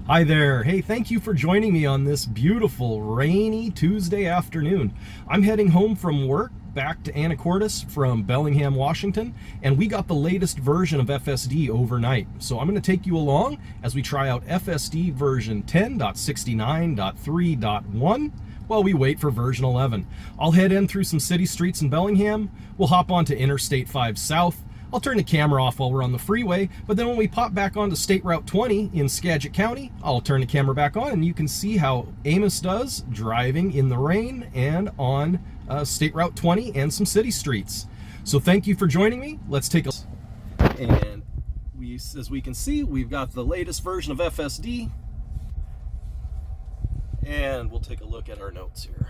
Hi there. Hey, thank you for joining me on this beautiful rainy Tuesday afternoon. I'm heading home from work back to Anacortes from Bellingham, Washington, and we got the latest version of FSD overnight. So I'm going to take you along as we try out FSD version 10.69.3.1 while we wait for version 11. I'll head in through some city streets in Bellingham. We'll hop onto Interstate 5 South. I'll turn the camera off while we're on the freeway, but then when we pop back onto State Route 20 in Skagit County, I'll turn the camera back on and you can see how Amos does driving in the rain and on State Route 20 and some city streets. So thank you for joining me. Let's take a look. And as we can see, we've got the latest version of FSD. And we'll take a look at our notes here.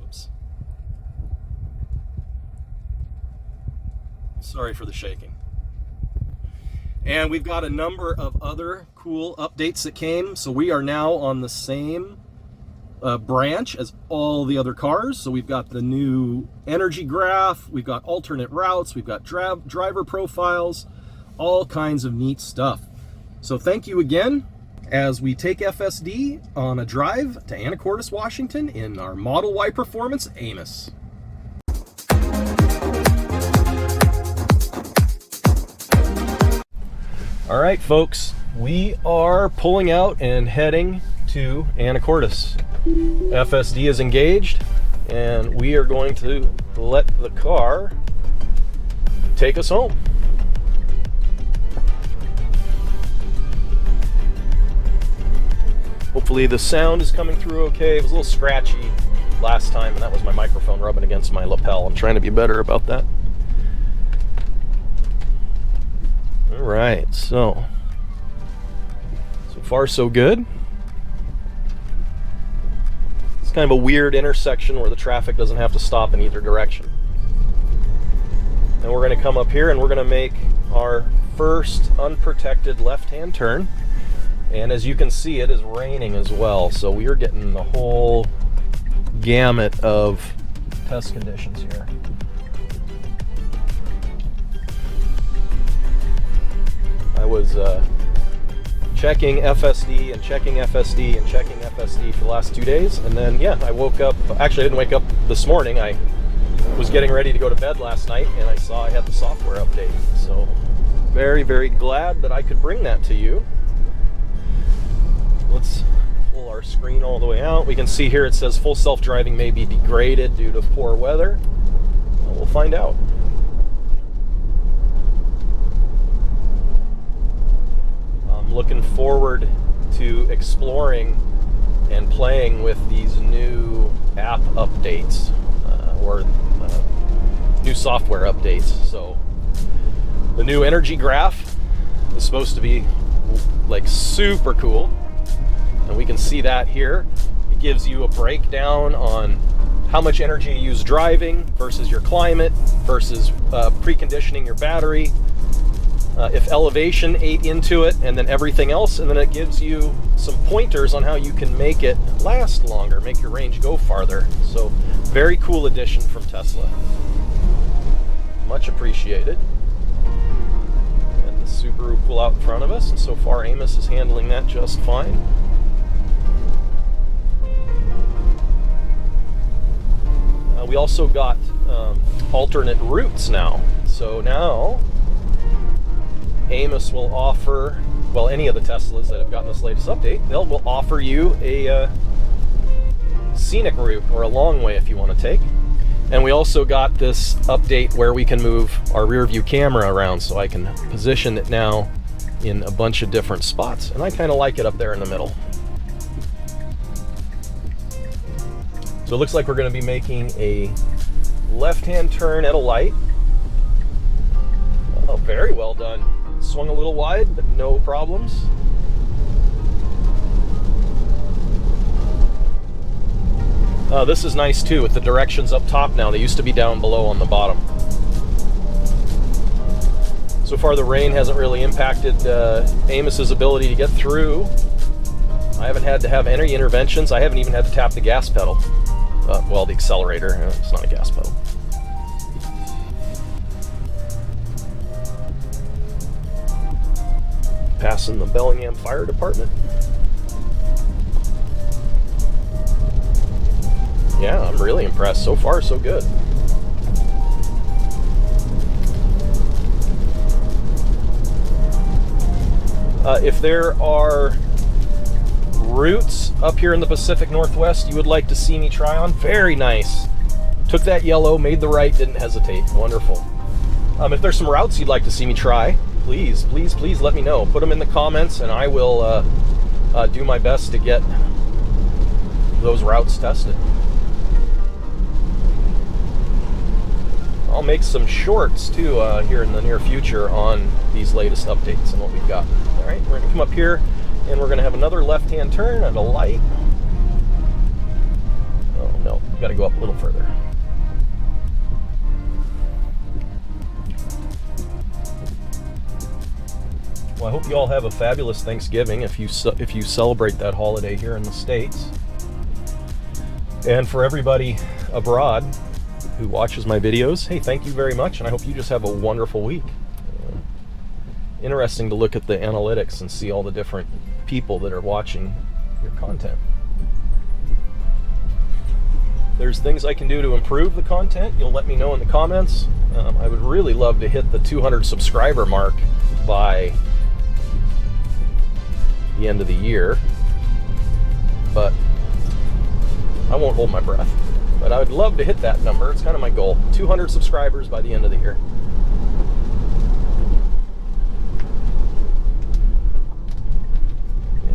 Oops. Sorry for the shaking. And we've got a number of other cool updates that came. So we are now on the same branch as all the other cars. So we've got the new energy graph, we've got alternate routes, we've got driver profiles, all kinds of neat stuff. So thank you again as we take FSD on a drive to Anacortes, Washington in our Model Y Performance Amos. All right, folks, we are pulling out and heading to Anacortes. FSD is engaged, and we are going to let the car take us home. Hopefully the sound is coming through okay. It was a little scratchy last time, and that was my microphone rubbing against my lapel. I'm trying to be better about that. All right, so far so good. It's kind of a weird intersection where the traffic doesn't have to stop in either direction. And we're going to come up here and we're going to make our first unprotected left-hand turn. And as you can see, it is raining as well, so we are getting the whole gamut of test conditions here. I was checking FSD and checking FSD and checking FSD for the last 2 days, and then yeah, I woke up. Actually, I didn't wake up this morning. I was getting ready to go to bed last night, and I saw I had the software update. So very, very glad that I could bring that to you. Let's pull our screen all the way out. We can see here it says full self-driving may be degraded due to poor weather. Well, we'll find out. I'm looking forward to exploring and playing with these new app updates or new software updates. So the new energy graph is supposed to be like super cool. And we can see that here. It gives you a breakdown on how much energy you use driving versus your climate versus preconditioning your battery, if elevation ate into it, and then everything else. And then it gives you some pointers on how you can make it last longer, make your range go farther. So very cool addition from Tesla. Much appreciated. And the Subaru pull out in front of us, and so far Amos is handling that just fine. We also got alternate routes now. So now Amos will offer, well, any of the Teslas that have gotten this latest update, will offer you a scenic route or a long way if you want to take. And we also got this update where we can move our rear view camera around, so I can position it now in a bunch of different spots. And I kind of like it up there in the middle. So it looks like we're going to be making a left-hand turn at a light. Oh, very well done. Swung a little wide, but no problems. This is nice too, with the directions up top now. They used to be down below on the bottom. So far the rain hasn't really impacted Amos's ability to get through. I haven't had to have any interventions. I haven't even had to tap the gas pedal. Well, the accelerator. It's not a gas pedal. Passing the Bellingham Fire Department. Yeah, I'm really impressed. So far, so good. If there are routes up here in the Pacific Northwest you would like to see me try on, very nice. Took that yellow, made the right, didn't hesitate. Wonderful. If there's some routes you'd like to see me try, please let me know. Put them in the comments and I will do my best to get those routes tested. I'll make some shorts too here in the near future on these latest updates and what we've got. All right, we're gonna come up here and we're gonna have another left-hand turn at a light. Oh no, we gotta go up a little further. Well, I hope you all have a fabulous Thanksgiving if you celebrate that holiday here in the States. And for everybody abroad who watches my videos, hey, thank you very much, and I hope you just have a wonderful week. Interesting to look at the analytics and see all the different people that are watching your content. There's things I can do to improve the content. You'll let me know in the comments. I would really love to hit the 200 subscriber mark by the end of the year, but I won't hold my breath. But I would love to hit that number. It's kind of my goal. 200 subscribers by the end of the year.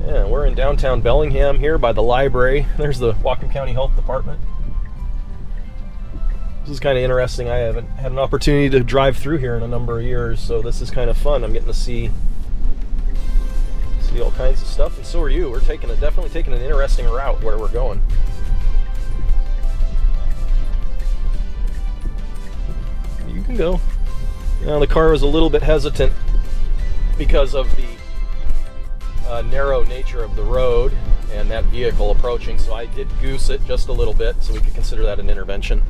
Yeah, we're in downtown Bellingham here by the library. There's the Whatcom County Health Department. This is kind of interesting. I haven't had an opportunity to drive through here in a number of years, so this is kind of fun. I'm getting to see all kinds of stuff, and so are you. We're definitely taking an interesting route where we're going. You can go. Now the car was a little bit hesitant because of the narrow nature of the road and that vehicle approaching, so I did goose it just a little bit, so we could consider that an intervention.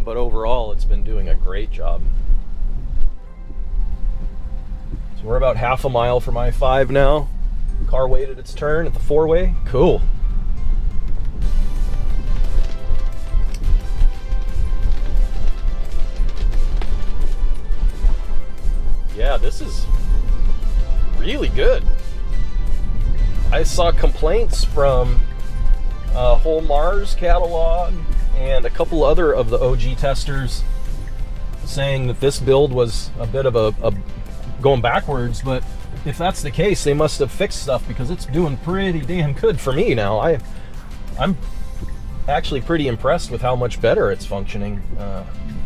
But overall, it's been doing a great job. So we're about half a mile from I-5 now. Car waited its turn at the four-way. Cool. Yeah, this is really good. I saw complaints from Whole Mars catalog and a couple other of the OG testers saying that this build was a bit of a going backwards, but if that's the case, they must have fixed stuff because it's doing pretty damn good for me now. I'm actually pretty impressed with how much better it's functioning,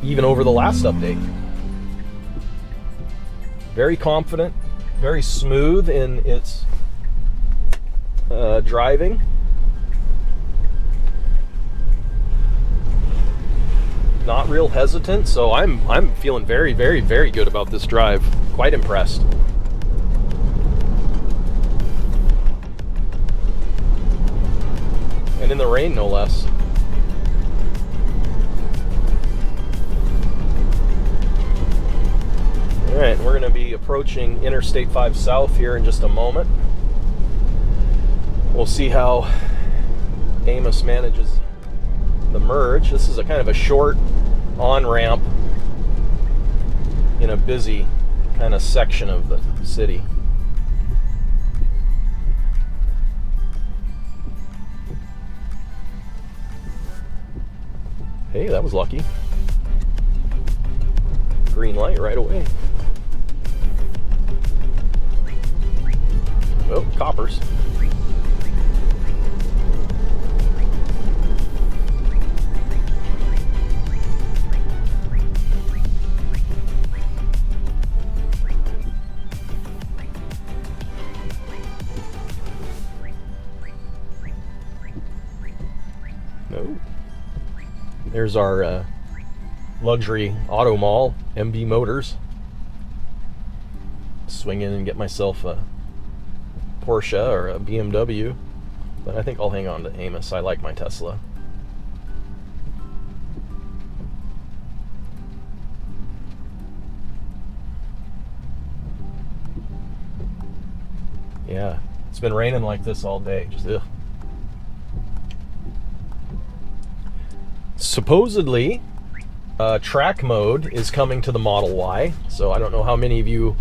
even over the last update. Very confident, very smooth in its driving. Not real hesitant, so I'm feeling very, very, very good about this drive. Quite impressed. And in the rain, no less. All right, we're going to be approaching Interstate 5 South here in just a moment. We'll see how Amos manages the merge. This is a kind of a short on-ramp in a busy kind of section of the city. Hey, that was lucky. Green light right away. Oh, coppers. No. There's our luxury auto mall, MB Motors. Swing in and get myself a Porsche or a BMW, but I think I'll hang on to Amos. I like my Tesla. Yeah, it's been raining like this all day. Just ugh. Supposedly, track mode is coming to the Model Y. So I don't know how many of you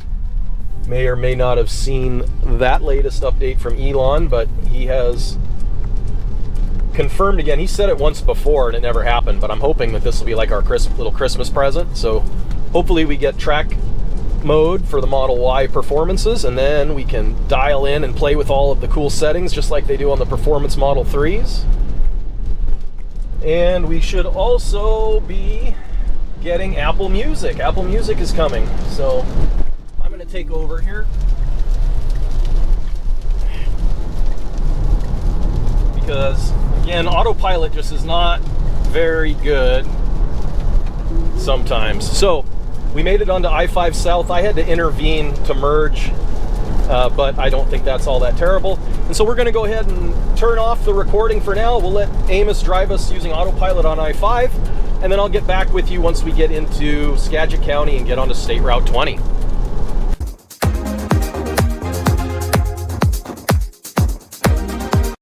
may or may not have seen that latest update from Elon, but he has confirmed again. He said it once before and it never happened, but I'm hoping that this will be like our little Christmas present. So hopefully we get track mode for the Model Y performances, and then we can dial in and play with all of the cool settings just like they do on the performance Model 3s. And we should also be getting Apple Music. Apple Music is coming. So I'm going to take over here. Because, again, autopilot just is not very good sometimes. So, we made it onto I-5 South. I had to intervene to merge, but I don't think that's all that terrible. And so we're going to go ahead and turn off the recording for now. We'll let Amos drive us using autopilot on I-5, and then I'll get back with you once we get into Skagit County and get onto State Route 20.